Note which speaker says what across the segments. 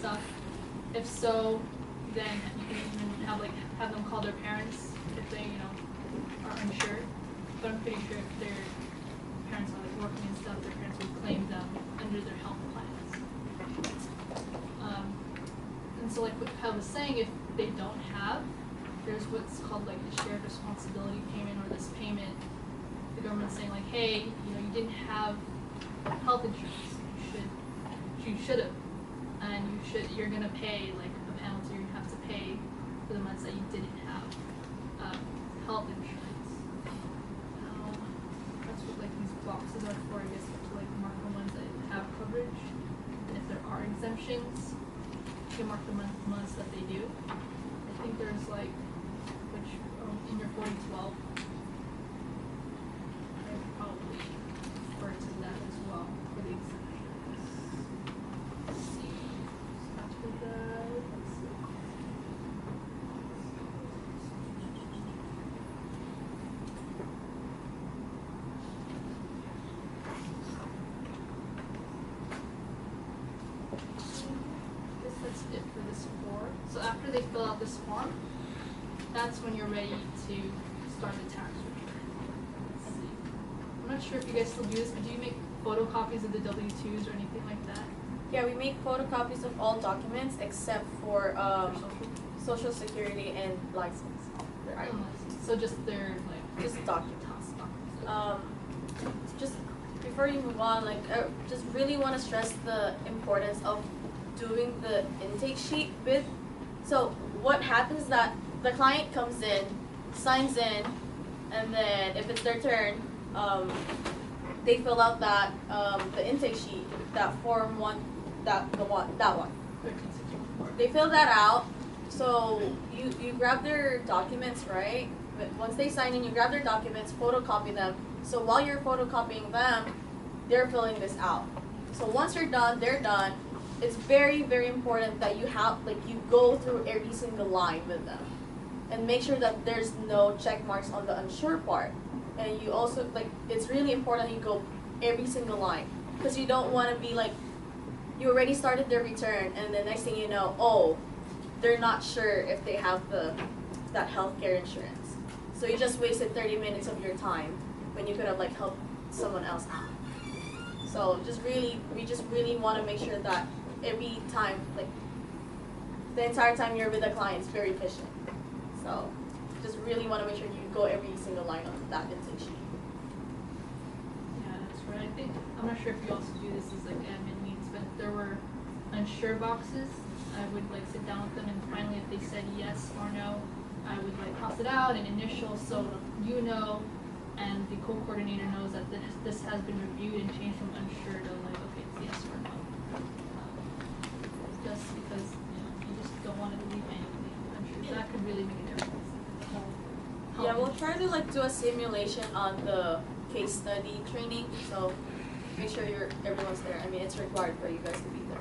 Speaker 1: stuff? If so, then you can even have them call their parents if they are unsure. But I'm pretty sure if their parents are working and stuff, their parents would claim them under their health plans. And so like what Kyle was saying, if they don't have, there's what's called like the shared responsibility payment, or this payment. The government's saying like, hey, you didn't have health insurance. You should have, and you're gonna pay like a penalty. You're gonna have to pay for the months that you didn't have health insurance. That's what like these boxes are for, I guess, to like mark the ones that have coverage. And if there are exemptions, you can mark the months that they do. I think there's like, which in your 4012, I would probably refer to that as well for the exemptions. Let's see. After that, let's see. That's it for this form. So after they fill out this form, that's when you're ready to start the tax return. Let's see. I'm not sure if you guys still do this, but do you make photocopies of the W-2s or anything like that?
Speaker 2: Yeah, we make photocopies of all documents except for Social Security and license.
Speaker 1: So just their like
Speaker 2: just documents. Just before you move on, like I just really want to stress the importance of doing the intake sheet with. So what happens is that the client comes in, signs in, and then if it's their turn, they fill out that the intake sheet, that form one, that one. They fill that out. So you grab their documents, right? But once they sign in, you grab their documents, photocopy them. So while you're photocopying them, they're filling this out. So once you're done, they're done. It's very, very important that you go through every single line with them and make sure that there's no check marks on the unsure part. And you also, it's really important you go every single line, because you don't want to be like, you already started their return and the next thing you know, oh, they're not sure if they have that healthcare insurance. So you just wasted 30 minutes of your time when you could have helped someone else out. So we just really want to make sure that every time, the entire time you're with the client is very efficient. So just really want to make sure you go every single line on that intake sheet.
Speaker 1: Yeah, that's right. I think, I'm not sure if you also do this as admin meetings, but if there were unsure boxes, I would sit down with them, and finally if they said yes or no, I would cross it out and initial, so and the co-coordinator knows that this has been reviewed and changed from unsure to okay, it's yes or no. Just because you just don't want to leave anything unsure. That could really make a difference.
Speaker 2: Yeah, we'll try to do a simulation on the case study training, so make sure everyone's there. I mean, it's required for you guys to be there.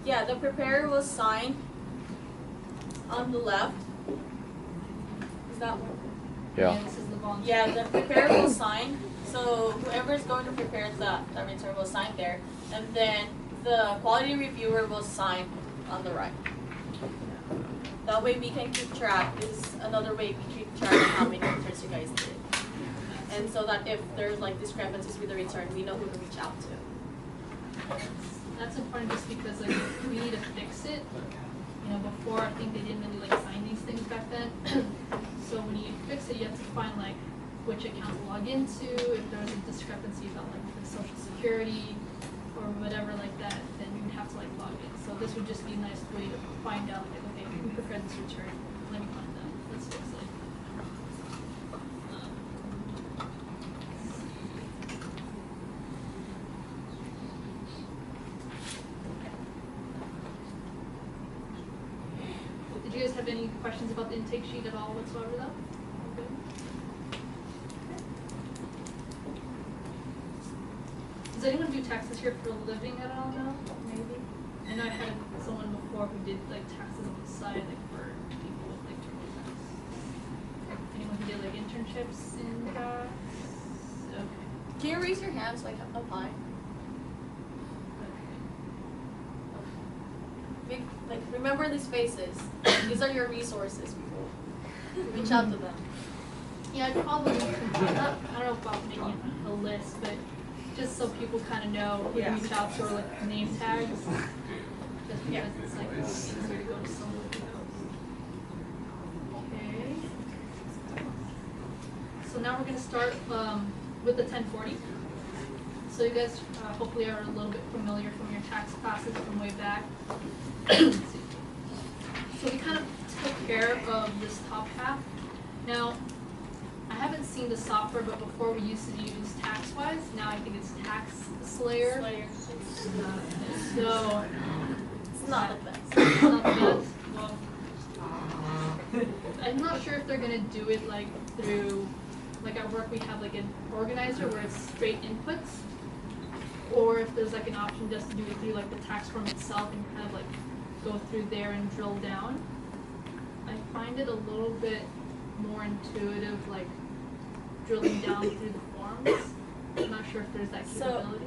Speaker 2: Yeah, the preparer will sign on the left. Is that one?
Speaker 3: Yeah.
Speaker 1: This is the volunteer.
Speaker 2: Yeah, the preparer will sign. So whoever is going to prepare that return will sign there. And then the quality reviewer will sign on the right. That way we can keep track. This is another way we keep track of how many returns you guys did. And so that if there's discrepancies with the return, we know who to reach out to.
Speaker 1: That's important just because we need to fix it. Before I think they didn't really sign these things back then. So when you fix it, you have to find which account to log into. If there was a discrepancy about the Social Security or whatever like that, then you would have to log in. So this would just be a nice way to find out okay, who prepared this return. Let me find them. Let's fix it. have any questions about the intake sheet at all whatsoever though? All good? Does anyone do taxes here for a living at all now? Maybe? I know I had someone before who did like taxes on the side, like for people with like TurboTax. Anyone who did like internships in tax? Okay.
Speaker 2: Can you raise your hand so I can apply? Like, remember these faces. These are your resources, people. Reach out to them.
Speaker 1: Yeah, I'd probably, I don't know about making a list, but just so people kind of know who to reach out to or like name tags. Just because it's like easier to go to someone who knows. Okay. So now we're going to start with the 1040. So you guys hopefully are a little bit familiar from your tax classes from way back. So we kind of took care of this top half. Now, I haven't seen the software, but before we used to use TaxWise. Now I think it's TaxSlayer. So
Speaker 2: It's not the best.
Speaker 1: it's not the best. Well, I'm not sure if they're gonna do it like through, like at work we have like an organizer where it's straight inputs, or if there's like an option just to do it through like the tax form itself and kind of like go through there and drill down. I find it a little bit more intuitive, like drilling down through the forms. I'm not sure if there's that capability.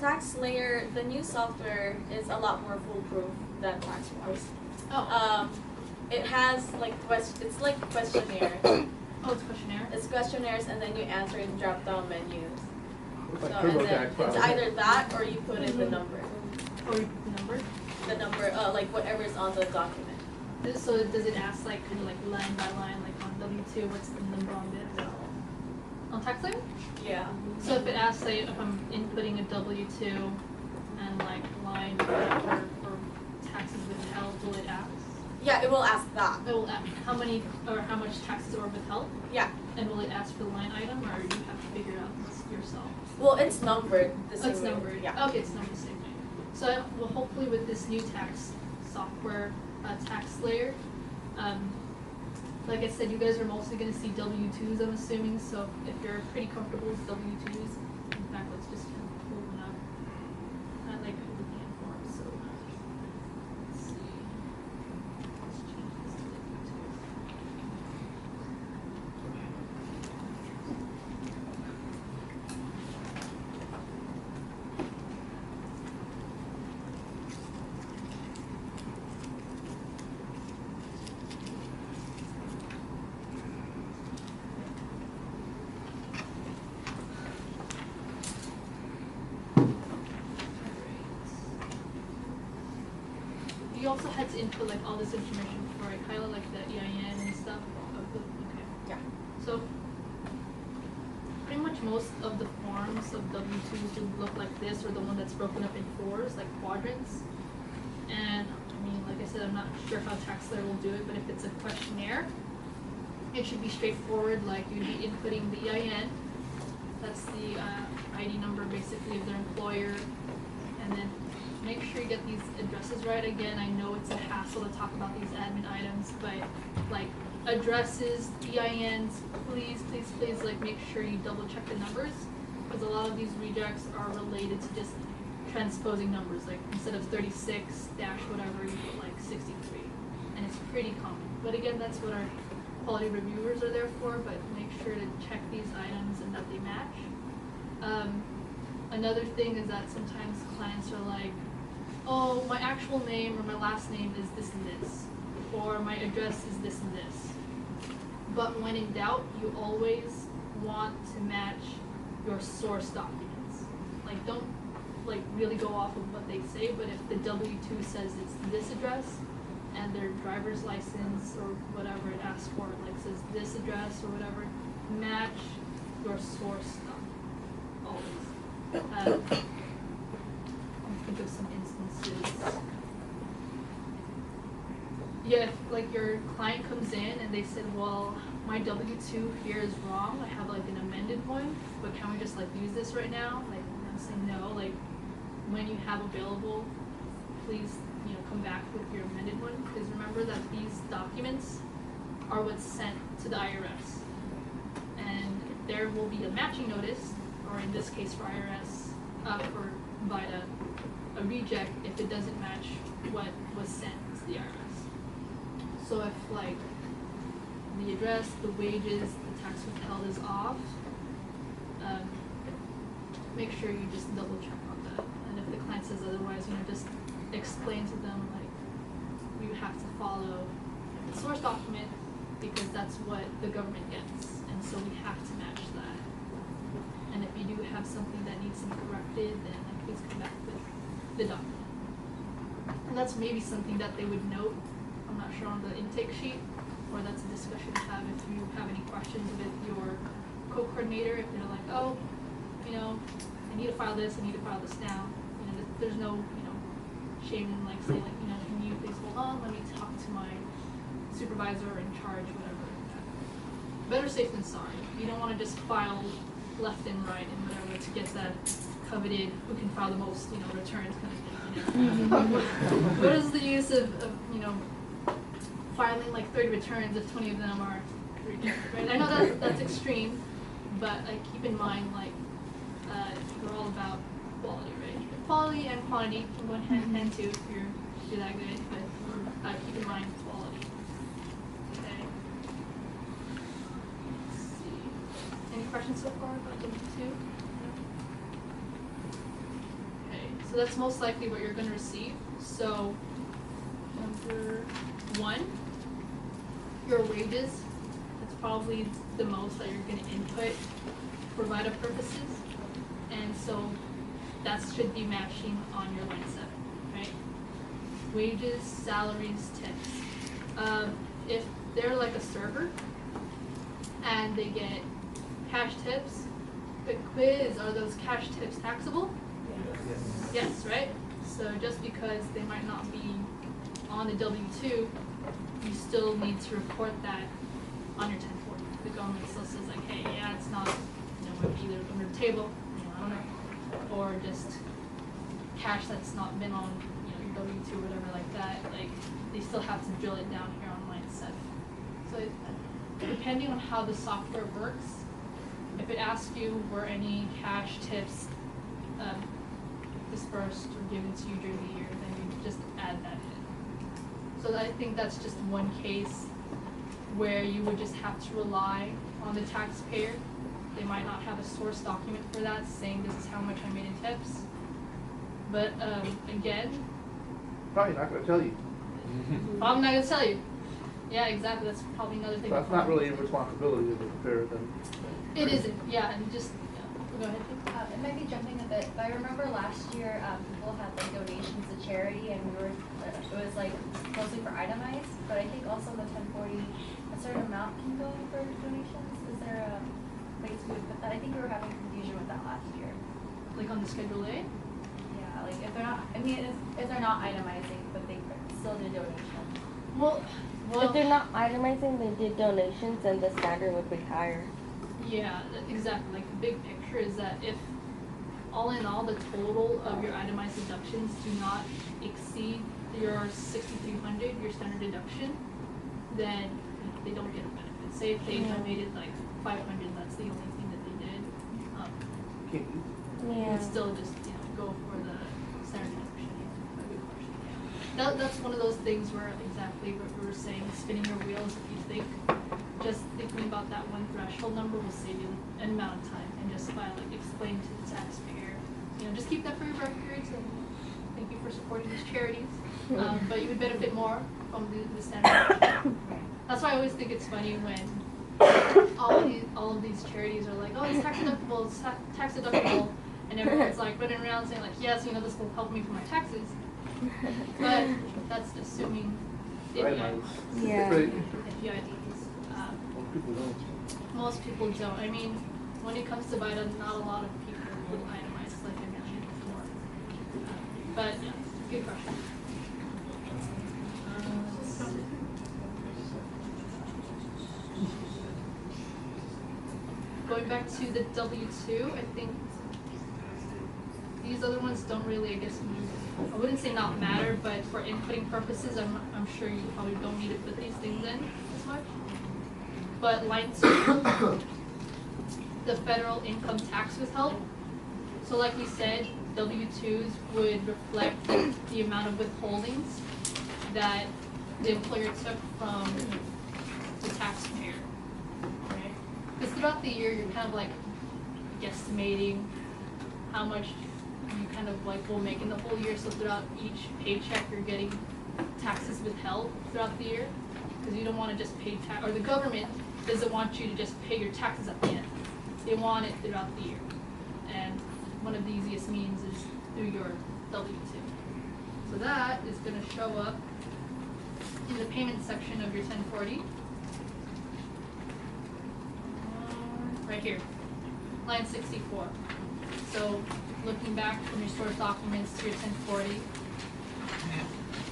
Speaker 2: TaxSlayer, the new software, is a lot more foolproof than TaxWise.
Speaker 1: Oh.
Speaker 2: It has like it's like questionnaires.
Speaker 1: Oh, it's questionnaire?
Speaker 2: It's questionnaires, and then you answer in drop-down menus.
Speaker 3: Like
Speaker 2: So, and then
Speaker 3: TurboTax
Speaker 2: it's either that or you put in the number.
Speaker 1: Or you put the number?
Speaker 2: The number, like whatever is on the document.
Speaker 1: So does it ask like kind of like line by line, like on W2, what's the number on this? On TaxSlayer?
Speaker 2: Yeah.
Speaker 1: So if it asks, say, if I'm inputting a W2 and like line whatever or taxes withheld, will it ask?
Speaker 2: Yeah, it will ask that.
Speaker 1: It will ask how many or how much taxes were withheld?
Speaker 2: Yeah.
Speaker 1: And will it ask for the line item, or you have to figure it out yourself?
Speaker 2: Well, it's numbered the
Speaker 1: Oh,
Speaker 2: same
Speaker 1: it's
Speaker 2: way.
Speaker 1: numbered.
Speaker 2: Yeah.
Speaker 1: Okay, it's numbered the same way. So well, hopefully with this new tax software, TaxSlayer, like I said, you guys are mostly going to see W-2s, I'm assuming. So if you're pretty comfortable with W-2s, in fact, let's just kind of pull one up. I like looking at forms, so let's see. Let's change this to W-2. You also had to input like all this information before, right? Kind of like the EIN and stuff. Okay.
Speaker 2: Yeah.
Speaker 1: So pretty much most of the forms of W-2s would look like this, or the one that's broken up in fours, like quadrants. And I mean, like I said, I'm not sure how TaxSlayer will do it, but if it's a questionnaire, it should be straightforward. Like you'd be inputting the EIN. That's the ID number basically of their employer, and then make sure you get these addresses right. Again, I know it's a hassle to talk about these admin items, but like addresses, EINs, please, please, please, like make sure you double check the numbers, because a lot of these rejects are related to just transposing numbers. Like instead of 36 dash whatever, you put like 63, and it's pretty common. But again, that's what our quality reviewers are there for. But make sure to check these items and that they match. Another thing is that sometimes clients are like, oh, my actual name or my last name is this and this, or my address is this and this. But when in doubt, you always want to match your source documents. Like don't like really go off of what they say, but if the W-2 says it's this address and their driver's license or whatever it asks for, like says this address or whatever, match your source stuff, always. I'll think of some instances. Yeah, if like your client comes in and they said, well, my W-2 here is wrong, I have like an amended one, but can we just like use this right now? Like I'm saying no, like when you have available, please, come back with your amended one, because remember remember that these documents are what's sent to the IRS. And there will be a matching notice, or in this case for IRS, for VITA, a reject if it doesn't match what was sent to the IRS. So if like the address, the wages, the tax withheld is off, make sure you just double check on that. And if the client says otherwise, just explain to them like we have to follow the source document because that's what the government gets, and so we have to match that. And if you do have something that needs to be corrected, then please come back with the document. And that's maybe something that they would note, I'm not sure on the intake sheet, or that's a discussion to have if you have any questions with your co-coordinator, if they're like, oh, I need to file this, I need to file this now. There's no, shame in like saying like, can you please hold on, let me talk to my supervisor or in charge, whatever. Better safe than sorry. You don't want to just file left and right and whatever to get that coveted who can file the most, returns kind of thing. What is the use of filing like 30 returns if 20 of them are rejected, right? I know that's extreme, but keep in mind we're all about quality, right? Quality and quantity can go hand in hand too if you're that good, but keep in mind quality. Okay. Let's see. Any questions so far about W2? Okay, so that's most likely what you're going to receive. So number 1, your wages. That's probably the most that you're going to input for VITA purposes. And so that should be matching on your line 7, right? Wages, salaries, tips. If they're like a server and they get cash tips, the quiz, are those cash tips taxable?
Speaker 3: Yes.
Speaker 1: Yes, right? So just because they might not be on the W-2, you still need to report that on your 1040. The government still says like, hey, yeah, it's not, either under the table, I don't know, or just cash that's not been on, your W-2 or whatever like that. Like, they still have to drill it down here on line 7. So depending on how the software works, if it asks you were any cash tips dispersed or given to you during the year, then you just add that in. So I think that's just one case where you would just have to rely on the taxpayer. They might not have a source document for that saying this is how much I made in tips. But again,
Speaker 3: Probably not going to tell you.
Speaker 1: I'm not going to tell you. Yeah, exactly. That's probably another thing.
Speaker 3: So that's not really a responsibility of the preparer then.
Speaker 1: It isn't. Yeah, and just go ahead.
Speaker 4: It might be jumping a bit, but I remember last year people had like donations to charity, and it was like mostly for itemized. But I think also in the 1040, a certain amount can go for donations. Is there a place we would put that? I think we were having confusion with that last year.
Speaker 1: Like on the Schedule A?
Speaker 4: Yeah, like if they're not, if they're not itemizing, but they still do donations.
Speaker 1: Well,
Speaker 5: If they're not itemizing, they did donations, and the standard would be higher.
Speaker 1: yeah, exactly. Like the big picture is that if all in all the total of your itemized deductions do not exceed your 6,300, your standard deduction, then they don't get a benefit. Say if they donated like 500, that's the only thing that they did.
Speaker 3: Can't use
Speaker 1: You
Speaker 5: Yeah.
Speaker 1: would still just go for the standard deduction. A good question, yeah. That's one of those things where exactly what we were saying, spinning your wheels. If you think just thinking about that one threshold number will save you an amount of time, and just by like explain to the taxpayer, just keep that for your records, and thank you for supporting these charities. But you would benefit more from the standard deduction. That's why I always think it's funny when all of these charities are like, oh, it's tax deductible, it's tax deductible, and everyone's like running around saying like, yes, this will help me for my taxes. But that's assuming if you
Speaker 3: Itemized.
Speaker 5: Yeah.
Speaker 3: Right. Most people don't.
Speaker 1: Most people don't. I mean, when it comes to VITA, not a lot of people would itemize, like I mentioned before. But yeah, good question. Going back to the W-2, I think these these other ones don't really, I guess, I wouldn't say not matter, but for inputting purposes, I'm sure you probably don't need to put these things in as much. But line 2, the federal income tax withheld. So like we said, W-2s would reflect the amount of withholdings that the employer took from the taxpayer, right? Because throughout the year, you're kind of like guesstimating how much you kind of like will make in the whole year. So throughout each paycheck, you're getting taxes withheld throughout the year, because you don't want to just pay tax, or the government doesn't want you to just pay your taxes at the end. They want it throughout the year, and one of the easiest means is through your W-2. So that is going to show up in the payment section of your 1040. Right here, line 64. So looking back from your source documents to your 1040,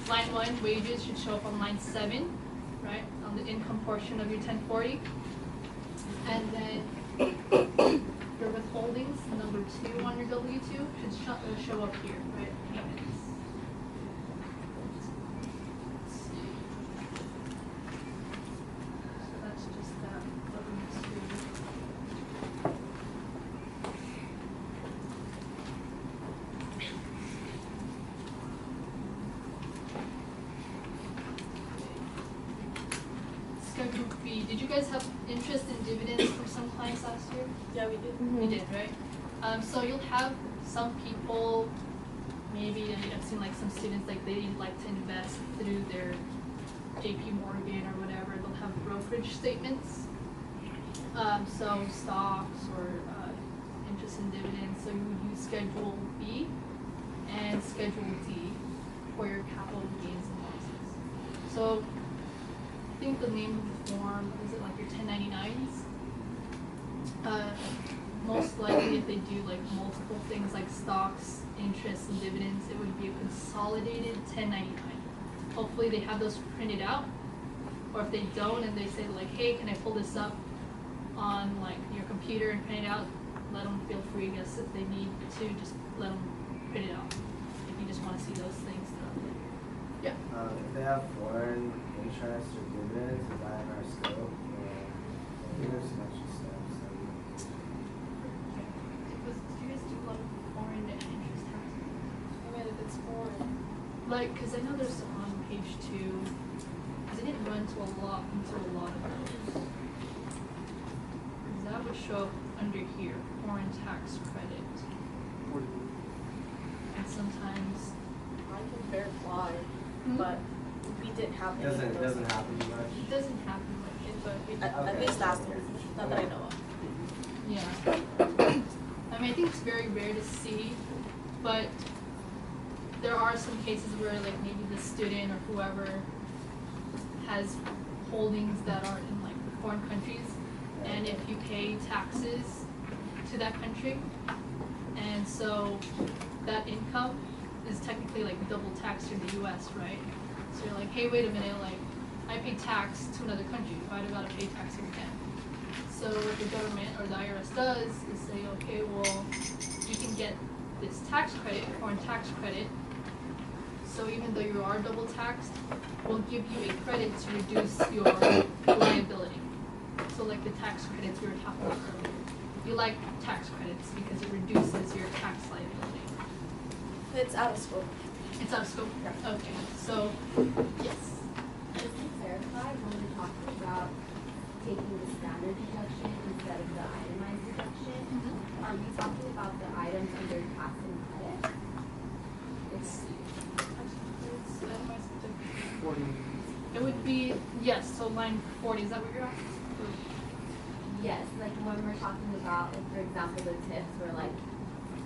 Speaker 1: line 1, wages, should show up on line 7, right, on the income portion of your 1040. And then your withholdings, number 2 on your W-2, should show up here, right, payments. Let's see. So that's just that W-2. Schedule B. Did you guys have interest in dividends for some clients last year?
Speaker 2: Yeah, we did.
Speaker 1: You did, right? So you'll have some people, maybe, I've seen like some students, like they like to invest through their JP Morgan or whatever. They'll have brokerage statements. So stocks or interest in dividends. So you would use Schedule B and Schedule D for your capital gains and losses. So I think the name of the form, is it like your 1099s? Most likely if they do like multiple things like stocks, interest, and dividends, it would be a consolidated 1099. Hopefully they have those printed out, or if they don't and they say like, hey, can I pull this up on like your computer and print it out, let them feel free, I guess, if they need to, just let them print it out, if you just want to see those things throughout the year. Yeah.
Speaker 6: If they have foreign interest or dividends, is that in our scope? I think there's some extra steps.
Speaker 1: Do you guys do a lot of foreign interest taxes?
Speaker 2: I mean, if it's foreign.
Speaker 1: Like, because I know there's some on page 2, because I didn't run into a lot of those. Because that would show up under here, foreign tax credit. And sometimes,
Speaker 2: I can verify,
Speaker 1: Hmm?
Speaker 2: but we didn't have any of
Speaker 6: It
Speaker 2: those.
Speaker 6: doesn't happen much.
Speaker 1: it doesn't happen much, but it
Speaker 2: At least last year, not that I know of.
Speaker 1: yeah. I mean, I think it's very rare to see, but there are some cases where like maybe the student or whoever has holdings that are in like foreign countries, and if you pay taxes to that country, and so that income is technically like double taxed in the US, right? So you're like, hey, wait a minute, like I pay tax to another country, why do I gotta pay tax here again? So what the government or the IRS does is say, okay, well, you can get this tax credit, foreign tax credit. So even though you are double taxed, we'll give you a credit to reduce your liability. So like the tax credits we were talking about earlier. You like tax credits because it reduces your tax liability.
Speaker 2: It's out of scope.
Speaker 1: It's out of scope? Okay, so, yes.
Speaker 7: Just to clarify, when we're talking about taking the standard deduction instead of the itemized deduction, are we talking about the items under tax and credit?
Speaker 1: Let's see. It's itemized deduction.
Speaker 3: 40.
Speaker 1: It would be, yes, so line 40, is that what you're asking?
Speaker 7: Yes, like when we're talking about, like, for example, the tips, or like,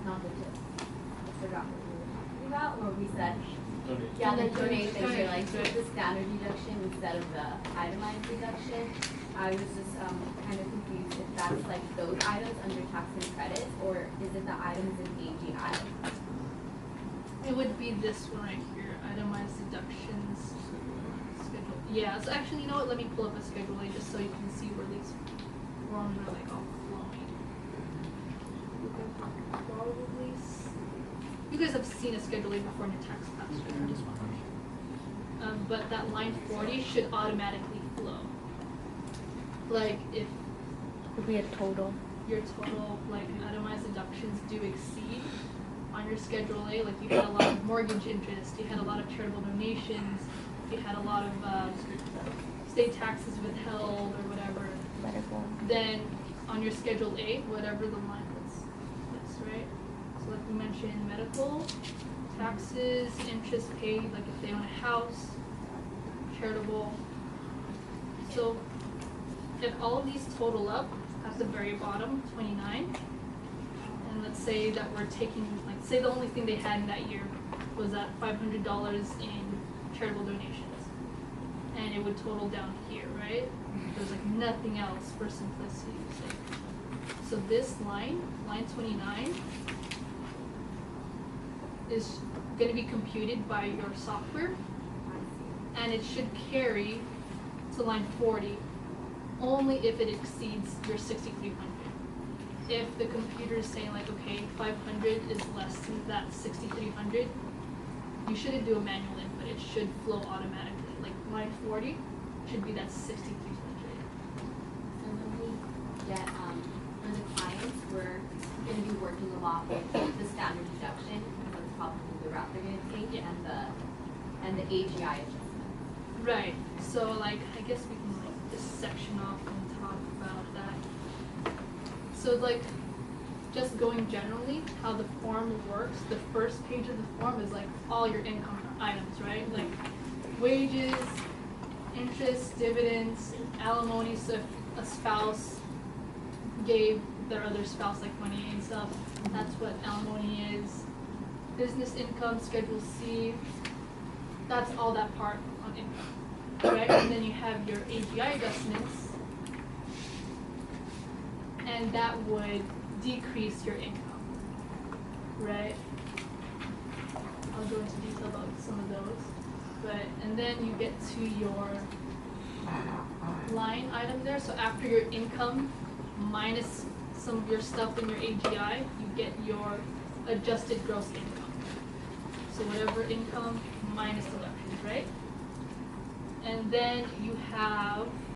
Speaker 7: not the tips, I forgot what we were talking about, where we said, yeah, the donations, you're like, take the standard deduction instead of the itemized deduction. I was just kind of confused if that's like those items under tax and credit, or is it the items in AG items?
Speaker 1: It would be this one right here, itemized deductions schedule. Yeah, so actually, you know what, let me pull up a schedule A just so you can see where these forms are like all flowing. You can probably see. you guys have seen a Schedule A before in your tax class, right? I just want to make sure. But that line 40 should automatically flow. Like if
Speaker 5: Would be a total.
Speaker 1: your total like itemized deductions do exceed on your Schedule A, like you had a lot of mortgage interest, you had a lot of charitable donations, you had a lot of state taxes withheld or whatever,
Speaker 5: Medical.
Speaker 1: then on your Schedule A, whatever the line that's right? So like we mentioned, medical, taxes, interest paid, like if they own a house, charitable. So if all of these total up at the very bottom, 29, and let's say that we're taking, like say the only thing they had in that year was that $500 in charitable donations. And it would total down here, right? There's like nothing else for simplicity's sake. So this line 29, is going to be computed by your software, and it should carry to line 40 only if it exceeds your 6,300. If the computer is saying like, okay, 500 is less than that 6,300, you shouldn't do a manual input. It should flow automatically. Like line 40 should be that 6,300.
Speaker 7: So when we get, for the clients, we're gonna be working a lot with the standard deduction, because that's probably the route they're gonna take,
Speaker 1: Yeah.
Speaker 7: and the AGI adjustment.
Speaker 1: Right. So like, I guess we can like this section off and talk about that. So like, just going generally, how the form works, the first page of the form is like all your income items, right? Like wages, interest, dividends, alimony, so if a spouse gave their other spouse like money and stuff, that's what alimony is. Business income, Schedule C, that's all that part on income, right? And then you have your AGI adjustments, and that would decrease your income, right? I'll go into detail about some of those. But, and then you get to your line item there. So after your income minus some of your stuff in your AGI, you get your adjusted gross income. So whatever income minus deductions, right? And then you have